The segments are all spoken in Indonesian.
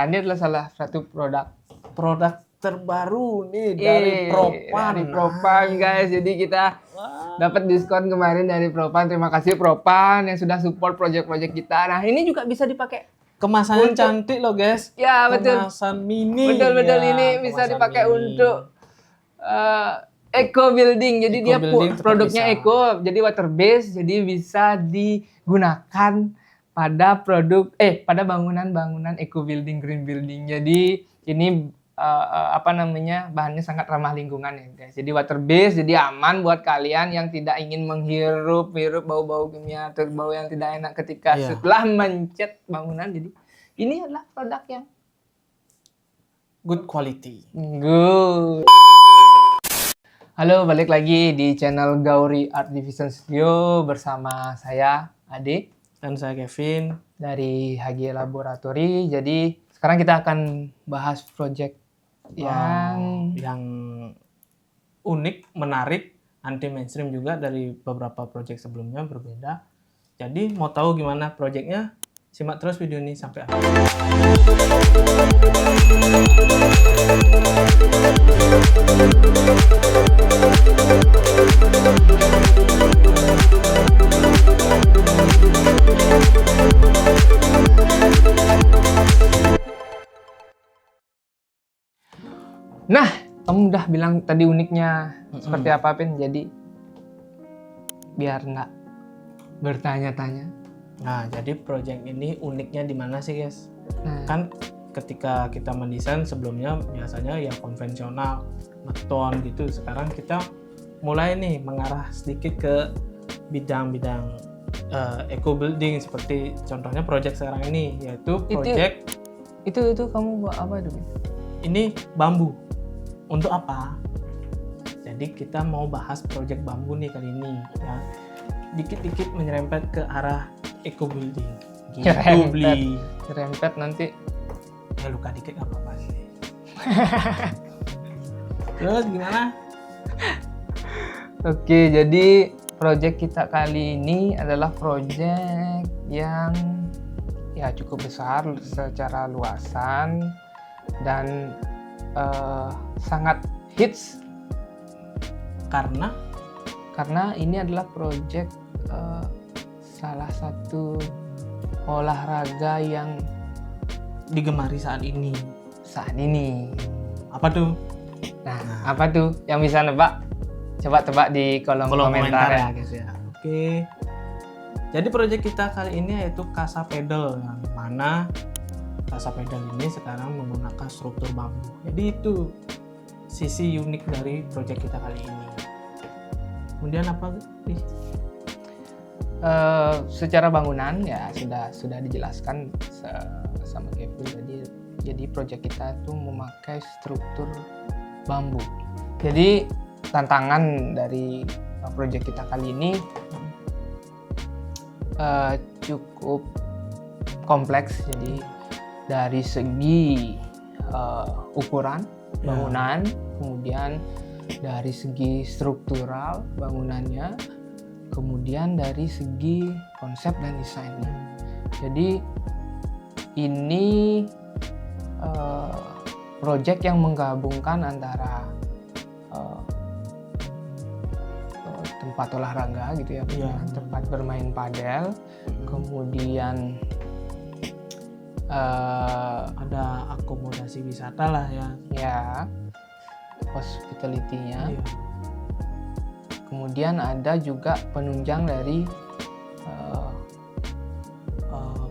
Ya, ini adalah salah satu produk terbaru nih dari Propan. Dari Propan, guys. Jadi kita dapat diskon kemarin dari Propan. Terima kasih Propan yang sudah support project-project kita. Nah, ini juga bisa dipakai. Kemasannya cantik loh, guys. Ya, betul. Kemasan mini. Betul-betul, ya, ini bisa dipakai mini. untuk eco building. Jadi Eco dia building produknya bisa. eco, jadi water based, jadi bisa digunakan pada pada bangunan-bangunan eco building, green building. Jadi ini bahannya sangat ramah lingkungan ya guys. Jadi water based, jadi aman buat kalian yang tidak ingin menghirup bau-bau kimia atau bau yang tidak enak ketika setelah mencet bangunan. Jadi ini adalah produk yang good quality. Good. Halo, balik lagi di channel Gauri Art Division Studio bersama saya Ade dan saya Kevin dari HG Laboratory. Jadi sekarang kita akan bahas project yang unik, menarik, anti mainstream juga dari beberapa project sebelumnya berbeda. Jadi mau tahu gimana projectnya? Simak terus video ini sampai akhir. Nah, kamu udah bilang tadi uniknya seperti apa, Pin? Jadi biar nggak bertanya-tanya. Nah, jadi project ini uniknya di mana sih, guys? Kan ketika kita mendesain sebelumnya biasanya ya konvensional, beton gitu. Sekarang kita mulai nih mengarah sedikit ke bidang-bidang eco building seperti contohnya project sekarang ini, yaitu project itu kamu buat apa itu? Ini bambu. Untuk apa? Jadi kita mau bahas project bambu nih kali ini ya. Dikit-dikit menyerempet ke arah eco building. Gitu, Nyerempet nanti ya luka dikit nggak apa-apa sih. Terus gimana? Oke, jadi project kita kali ini adalah project yang ya cukup besar secara luasan dan sangat hits karena ini adalah project salah satu olahraga yang digemari saat ini. Apa tuh? Nah, apa tuh? Yang bisa nebak? Coba tebak di kolom komentar ya, guys ya. Oke. Jadi project kita kali ini yaitu Casa Pedal, yang mana Casa Pedal ini sekarang menggunakan struktur bambu. Jadi itu sisi unik dari project kita kali ini. Kemudian apa sih? Secara bangunan ya sudah dijelaskan sama Kevin. Jadi project kita itu memakai struktur bambu. Jadi tantangan dari project kita kali ini cukup kompleks. Jadi dari segi ukuran bangunan, kemudian dari segi struktural bangunannya, kemudian dari segi konsep dan desainnya. Jadi ini project yang menggabungkan antara tempat olahraga gitu ya, tempat bermain padel, kemudian ada akomodasi wisata lah ya, hospitality-nya. Kemudian ada juga penunjang dari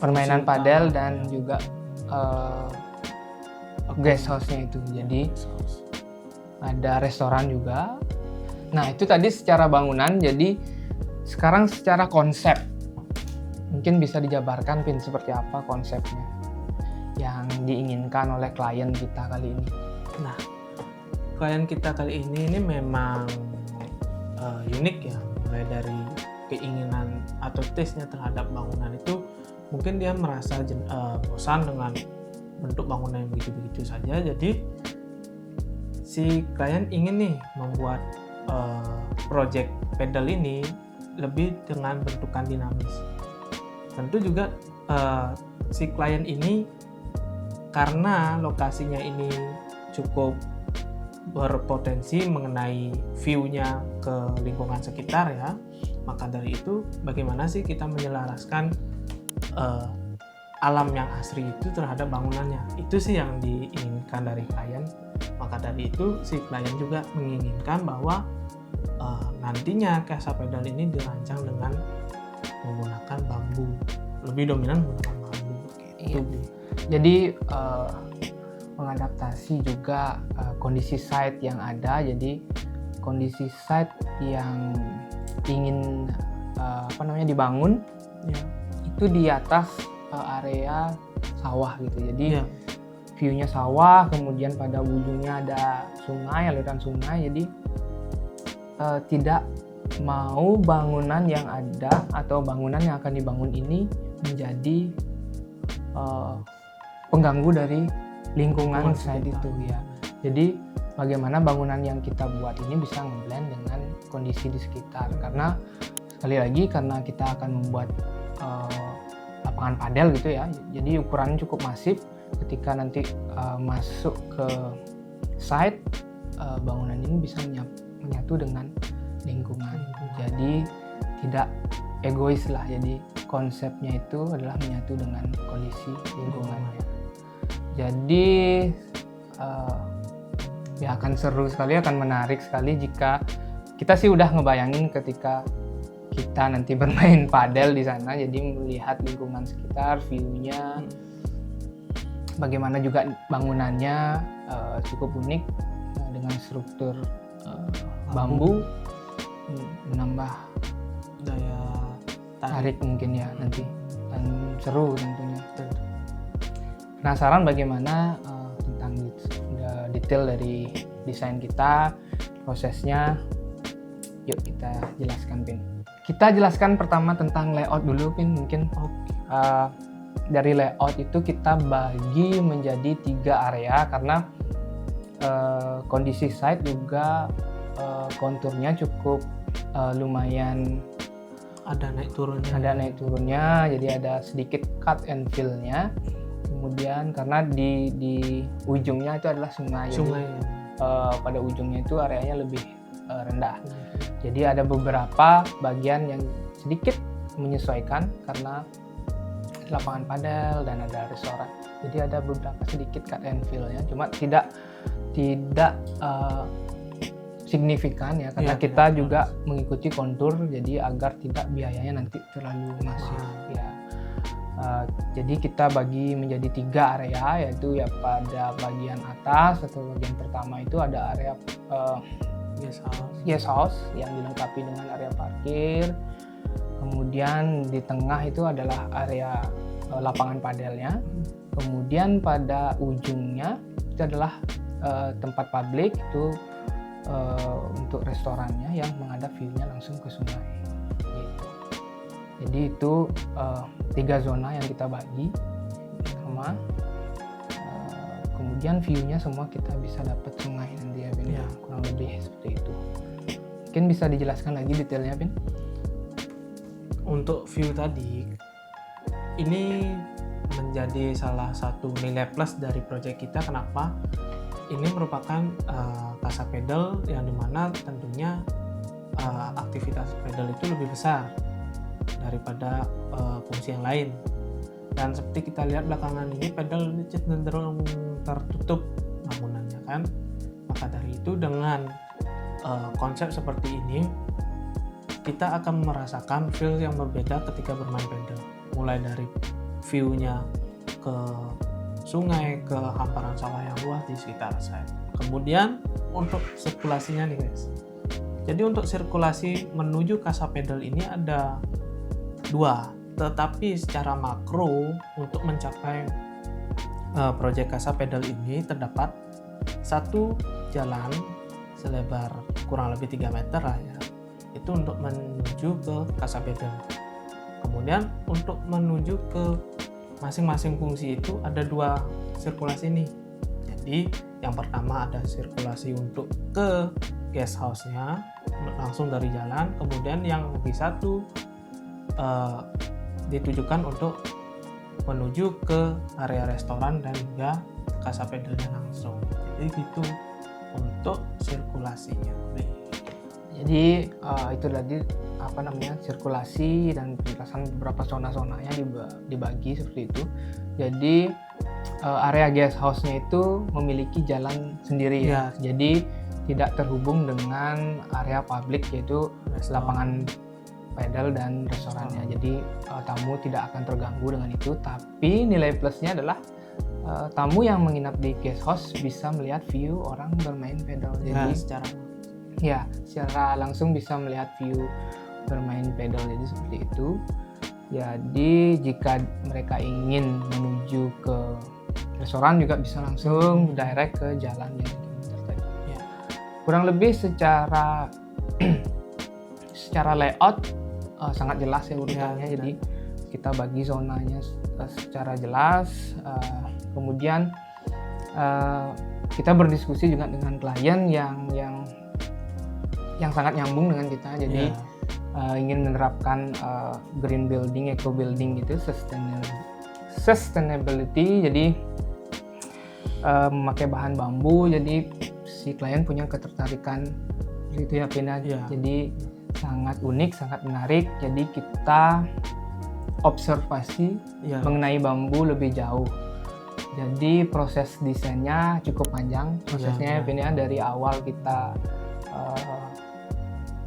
permainan padel dan juga guest house-nya itu. Jadi ada restoran juga. Nah, itu tadi secara bangunan. Jadi sekarang secara konsep, mungkin bisa dijabarkan, Pin, seperti apa konsepnya yang diinginkan oleh klien kita kali ini. Nah, klien kita kali ini memang unik ya. Mulai dari keinginan atau taste-nya terhadap bangunan itu, mungkin dia merasa bosan dengan bentuk bangunan yang begitu-begitu saja. Jadi si klien ingin nih membuat project pedal ini lebih dengan bentukan dinamis. Tentu juga si klien ini karena lokasinya ini cukup berpotensi mengenai view-nya ke lingkungan sekitar ya, maka dari itu bagaimana sih kita menyelaraskan alam yang asri itu terhadap bangunannya. Itu sih yang diinginkan dari klien. Maka dari itu si klien juga menginginkan bahwa nantinya Casa Pedal ini dirancang dengan menggunakan bambu, lebih dominan menggunakan bambu gitu. Iya. Jadi mengadaptasi juga kondisi site yang ada. Jadi kondisi site yang ingin dibangun Ya. itu di atas area sawah gitu. Jadi Ya. view-nya sawah, kemudian pada ujungnya ada sungai, aliran sungai. Jadi tidak mau bangunan yang ada atau bangunan yang akan dibangun ini menjadi pengganggu dari lingkungan site itu ya. Jadi bagaimana bangunan yang kita buat ini bisa ngeblend dengan kondisi di sekitar, karena sekali lagi karena kita akan membuat lapangan padel gitu ya, jadi ukurannya cukup masif. Ketika nanti masuk ke site, bangunan ini bisa menyatu dengan lingkungan. Jadi tidak egois lah, jadi konsepnya itu adalah menyatu dengan kondisi lingkungannya. Jadi ya akan seru sekali, akan menarik sekali jika kita sih udah ngebayangin ketika kita nanti bermain padel di sana, jadi melihat lingkungan sekitar, view-nya, bagaimana juga bangunannya cukup unik dengan struktur bambu, menambah Daya tarik mungkin ya nanti, dan seru tentunya. Penasaran bagaimana tentang detail dari desain kita, prosesnya? Yuk kita jelaskan, Pin. Kita jelaskan pertama tentang layout dulu, Pin. Mungkin dari layout itu kita bagi menjadi 3 area karena kondisi site juga konturnya cukup lumayan ada naik turunnya. Jadi ada sedikit cut and fill-nya. Kemudian karena di ujungnya itu adalah sungai. Jadi, pada ujungnya itu areanya lebih rendah. Jadi ada beberapa bagian yang sedikit menyesuaikan karena lapangan padel dan ada restoran. Jadi ada beberapa sedikit cut and fill-nya, cuma tidak signifikan ya, karena kita juga mengikuti kontur, jadi agar tidak biayanya nanti terlalu masif ya. Jadi kita bagi menjadi 3 area, yaitu ya pada bagian atas atau bagian pertama itu ada area guest house yang dilengkapi dengan area parkir. Kemudian di tengah itu adalah area lapangan padelnya. Kemudian pada ujungnya itu adalah tempat publik, itu untuk restorannya yang menghadap view-nya langsung ke sungai gitu. Jadi itu 3 zona yang kita bagi sama, kemudian view-nya semua kita bisa dapat sungai nanti ya, Bin. Ya, kurang lebih seperti itu. Mungkin bisa dijelaskan lagi detailnya, Bin? Untuk view tadi, ini menjadi salah satu nilai plus dari proyek kita. Kenapa? Ini merupakan Casa Pedal yang dimana tentunya aktivitas pedal itu lebih besar daripada fungsi yang lain. Dan seperti kita lihat belakangan ini, pedal ini cenderung tertutup bangunannya kan. Maka dari itu dengan konsep seperti ini, kita akan merasakan feel yang berbeda ketika bermain pedal. Mulai dari view-nya ke sungai, ke hamparan sawah yang luas di sekitar saya. Kemudian untuk sirkulasinya nih guys. Jadi untuk sirkulasi menuju Casa Pedal ini ada 2, tetapi secara makro untuk mencapai proyek Casa Pedal ini terdapat 1 jalan selebar kurang lebih 3 meter lah ya. Itu untuk menuju ke Casa Pedal. Kemudian untuk menuju ke masing-masing fungsi itu ada 2 sirkulasi nih. Jadi yang pertama ada sirkulasi untuk ke guest house-nya langsung dari jalan, kemudian yang lebih satu ditujukan untuk menuju ke area restoran dan juga kasa pedalnya langsung. Jadi gitu untuk sirkulasinya. Jadi itu tadi apa namanya, sirkulasi dan penjelasan beberapa zona-zonanya dibagi seperti itu. Jadi area guest house-nya itu memiliki jalan sendiri ya. Jadi tidak terhubung dengan area publik, yaitu lapangan pedal dan restorannya. Jadi tamu tidak akan terganggu dengan itu. Tapi nilai plusnya adalah tamu yang menginap di guest house bisa melihat view orang bermain pedal. Jadi secara langsung bisa melihat view bermain pedal, jadi seperti itu. Jadi jika mereka ingin menuju ke restoran juga bisa langsung direct ke jalan yang dikilometer tadi. Ya. Kurang lebih secara layout sangat jelas ya urutannya. Jadi kita bagi zonanya secara jelas. Kemudian kita berdiskusi juga dengan klien yang sangat nyambung dengan kita. Jadi ingin menerapkan green building, eco building gitu, sustainability. Jadi memakai bahan bambu. Jadi si klien punya ketertarikan gitu ya, Pina. Jadi sangat unik, sangat menarik. Jadi kita observasi mengenai bambu lebih jauh. Jadi proses desainnya cukup panjang. Prosesnya Pina, dari awal kita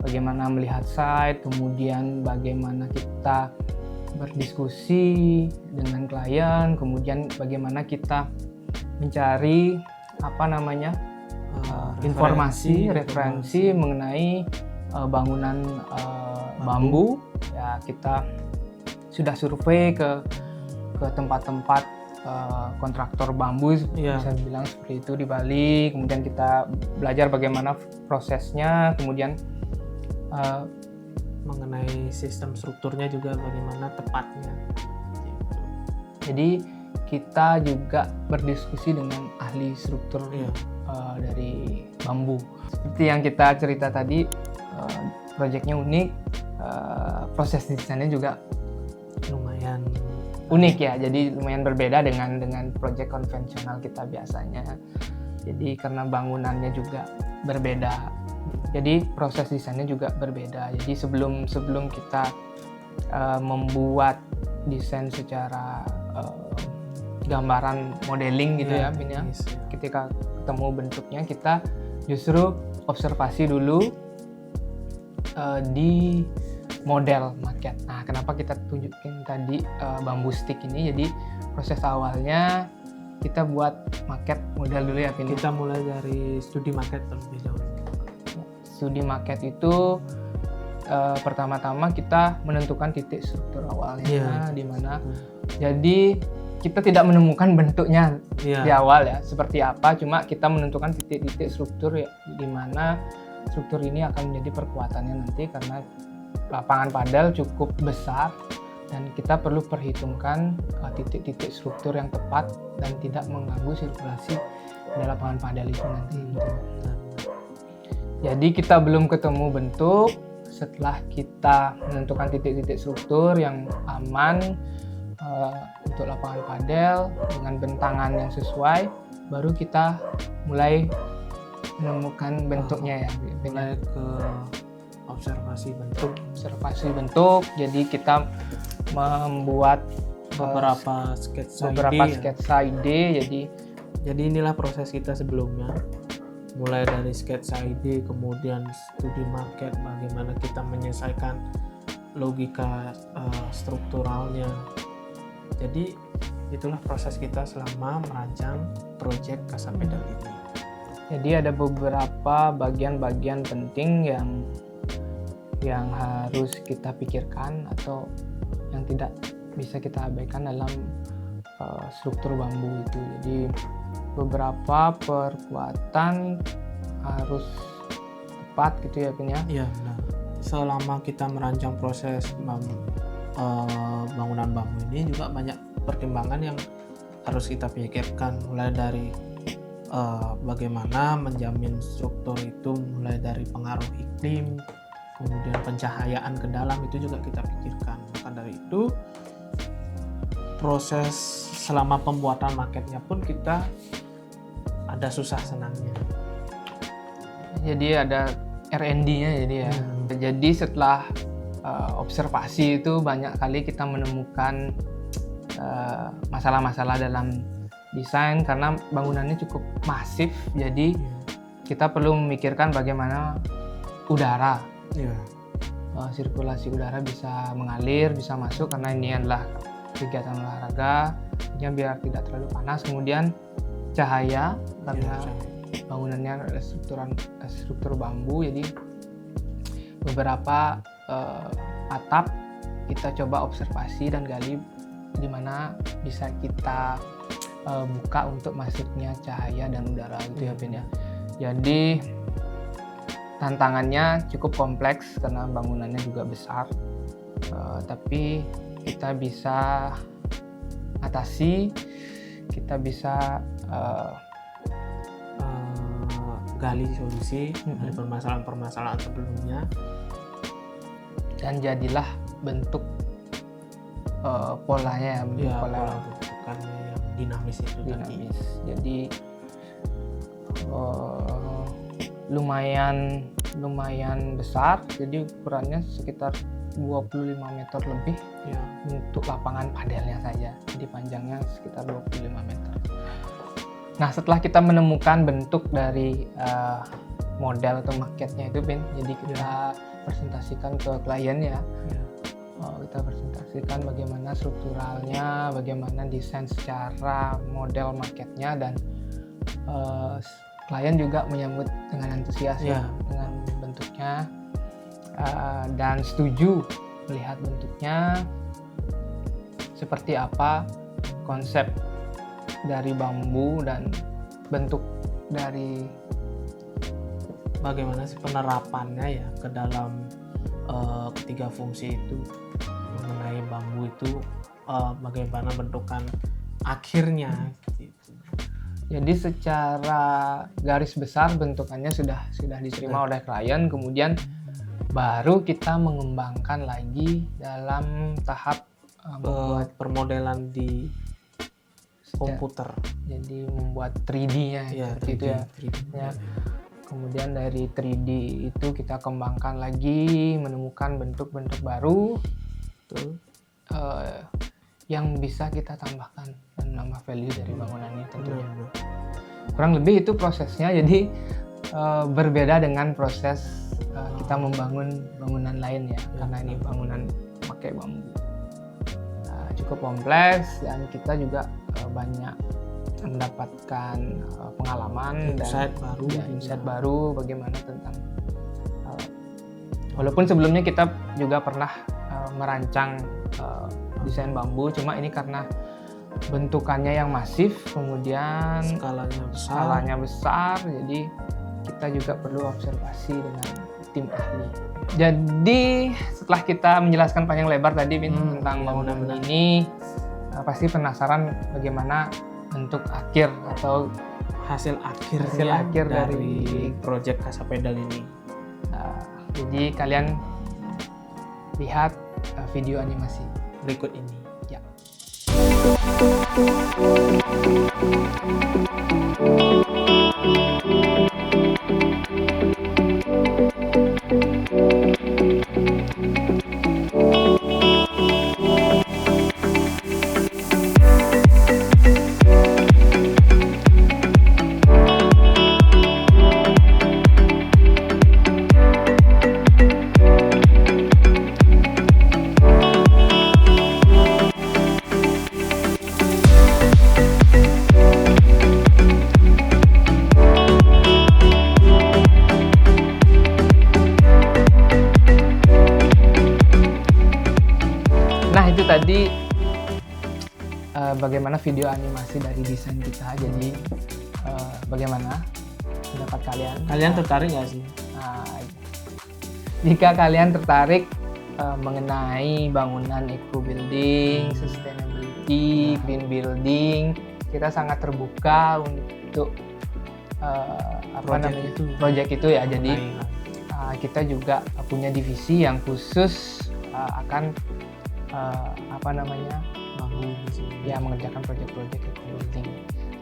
bagaimana melihat site, kemudian bagaimana kita berdiskusi dengan klien, kemudian bagaimana kita mencari referensi mengenai bangunan bambu. Ya, kita sudah survei ke tempat-tempat kontraktor bambu, bisa bilang seperti itu, di Bali. Kemudian kita belajar bagaimana prosesnya, kemudian mengenai sistem strukturnya juga bagaimana tepatnya. Jadi kita juga berdiskusi dengan ahli struktur dari bambu. Seperti yang kita cerita tadi, proyeknya unik, proses desainnya juga lumayan unik ya. Jadi lumayan berbeda dengan proyek konvensional kita biasanya. Jadi karena bangunannya juga berbeda. Jadi proses desainnya juga berbeda. Jadi sebelum kita membuat desain secara gambaran modeling gitu ya, ketika ketemu bentuknya kita justru observasi dulu di model maket. Nah, kenapa kita tunjukin tadi bambu stick ini? Jadi proses awalnya kita buat maket model dulu ya, Vini. Kita mulai dari studi maket terlebih dahulu. Studi maket itu pertama-tama kita menentukan titik struktur awalnya di mana. Jadi kita tidak menemukan bentuknya di awal ya seperti apa, cuma kita menentukan titik-titik struktur ya, di mana struktur ini akan menjadi perkuatannya nanti, karena lapangan padel cukup besar dan kita perlu perhitungkan titik-titik struktur yang tepat dan tidak mengganggu sirkulasi di lapangan padel itu nanti. Jadi kita belum ketemu bentuk. Setelah kita menentukan titik-titik struktur yang aman untuk lapangan padel dengan bentangan yang sesuai, baru kita mulai menemukan bentuknya ya. Mulai ke observasi bentuk. Jadi kita membuat beberapa sketsa ide. Jadi inilah proses kita sebelumnya. Mulai dari sketsa ide, kemudian studi market, bagaimana kita menyelesaikan logika strukturalnya. Jadi itulah proses kita selama merancang proyek Kasa Pedal ini. Jadi ada beberapa bagian-bagian penting yang harus kita pikirkan atau yang tidak bisa kita abaikan dalam struktur bambu itu. Jadi beberapa perkuatan harus tepat gitu ya, Pin ya? Iya, benar. Selama kita merancang proses bangunan bambu ini juga banyak pertimbangan yang harus kita pikirkan, mulai dari bagaimana menjamin struktur itu, mulai dari pengaruh iklim, kemudian pencahayaan ke dalam itu juga kita pikirkan. Maka dari itu proses selama pembuatan maketnya pun kita ada susah senangnya. Jadi ada R&D-nya jadi ya. Jadi setelah observasi itu banyak kali kita menemukan masalah-masalah dalam desain karena bangunannya cukup masif. Jadi kita perlu memikirkan bagaimana udara, sirkulasi udara bisa mengalir, bisa masuk karena ini adalah kegiatan olahraga, biar tidak terlalu panas. Kemudian cahaya karena bangunannya ada struktur bambu, jadi beberapa atap kita coba observasi dan gali di mana bisa kita buka untuk masuknya cahaya dan udara gitu ya Ben ya. Jadi tantangannya cukup kompleks karena bangunannya juga besar, tapi kita bisa atasi, kita bisa gali solusi dari permasalahan-permasalahan sebelumnya, dan jadilah bentuk polanya, pola bentukannya yang dinamis itu tadi. Jadi lumayan besar, jadi ukurannya sekitar 25 meter lebih untuk lapangan padelnya saja. Jadi panjangnya sekitar 25 meter. Nah, setelah kita menemukan bentuk dari model atau maketnya itu Ben, jadi kita presentasikan ke klien ya. Kita presentasikan bagaimana strukturalnya, bagaimana desain secara model maketnya, dan klien juga menyambut dengan antusias dengan bentuknya dan setuju melihat bentuknya seperti apa, konsep dari bambu dan bentuk dari bagaimana sih penerapannya ya ke dalam ketiga fungsi itu mengenai bambu itu, bagaimana bentukan akhirnya gitu. Jadi secara garis besar bentukannya sudah diterima oleh klien, kemudian baru kita mengembangkan lagi dalam tahap membuat permodelan di komputer. Jadi membuat 3D-nya seperti itu ya. 3D. Kemudian dari 3D itu kita kembangkan lagi, menemukan bentuk-bentuk baru yang bisa kita tambahkan dan menambah value dari bangunan ini tentunya. Kurang lebih itu prosesnya, jadi berbeda dengan proses kita membangun bangunan lain ya, karena ini bangunan pakai bambu. Cukup kompleks dan kita juga banyak mendapatkan pengalaman insight dan insight baru bagaimana tentang walaupun sebelumnya kita juga pernah merancang desain bambu, cuma ini karena bentukannya yang masif, kemudian skalanya besar, jadi kita juga perlu observasi dengan tim ahli. Jadi setelah kita menjelaskan panjang lebar tadi tentang bangunan ini, pasti penasaran bagaimana bentuk akhir atau hasil akhir dari proyek Casa Pedal ini. Jadi kalian lihat video animasi berikut ini. Ya. Nah itu tadi bagaimana video animasi dari desain kita. Jadi bagaimana pendapat kalian? Kalian tertarik nggak sih? Jika kalian tertarik mengenai bangunan eco building, sustainability, green building, kita sangat terbuka untuk proyek itu ya. Jadi kita juga punya divisi yang khusus akan bambu ya, mengerjakan proyek-proyek eco building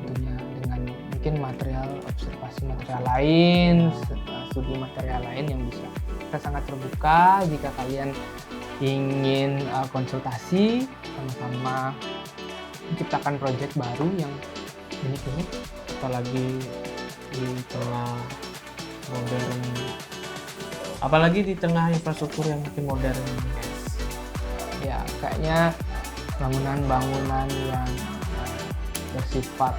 tentunya dengan mungkin material observasi material lain, studi material lain yang bisa. Kita sangat terbuka jika kalian ingin konsultasi sama-sama menciptakan proyek baru yang unik-unik, apalagi di tengah modern, apalagi di tengah infrastruktur yang makin modern, guys. Ya kayaknya bangunan-bangunan yang bersifat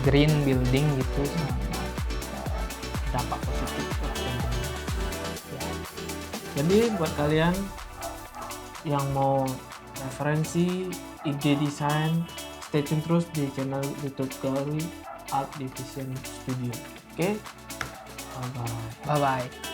green building gitu sangat Dampak positif lah tentunya. ya. Jadi buat kalian yang mau referensi ide desain, stay tune terus di channel YouTube Gallery Art Division Studio. Oke, bye bye. Bye bye.